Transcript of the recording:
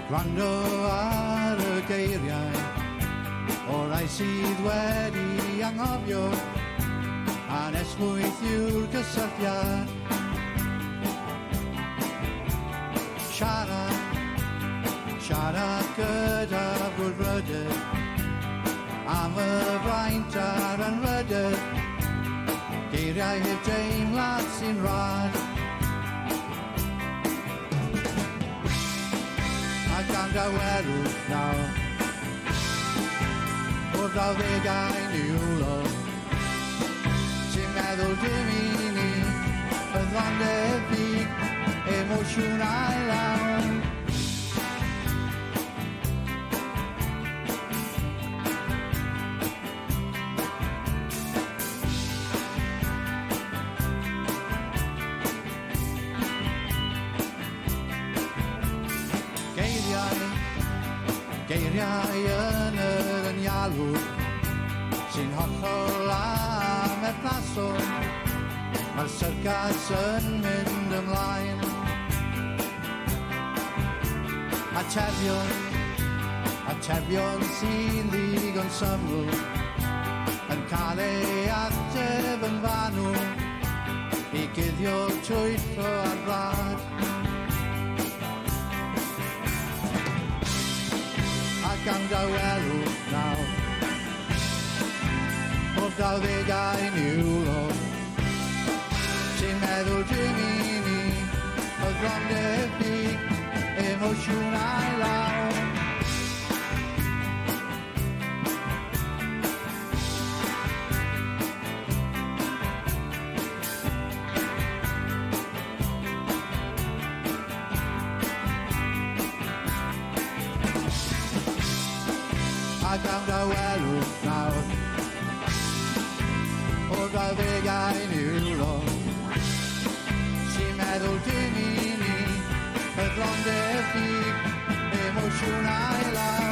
Gwrando ar y geiriau o rai sydd wedi anghofio a nesmwyth yw'r gysylltiad. Siarad gyda brwdfrydydd am y braint ar anrydydd, geiriau heb deimlad sy'n rhad. Ac am dawerwch nawr o'r 20au niwlog, sy'n meddwl dim i ni y ddondefig emosiwnau lawn. Geiriau yn yr yngalw sy'n hollol am eplasol, mae'r syrgas yn mynd ymlaen. Atebion sy'n ddigon syml yn cael ei ateb yn fanw i guddio twyllo ar blad. Ac am dawelwch nawr o'r 20au niwlog, sy'n meddwl dim i ni y ddondefig emosiwnau lawn. Ac am dawelwch nawr o'r 20au niwlog, sy'n meddwl dim i ni y ddondefig emosiwnau lawn.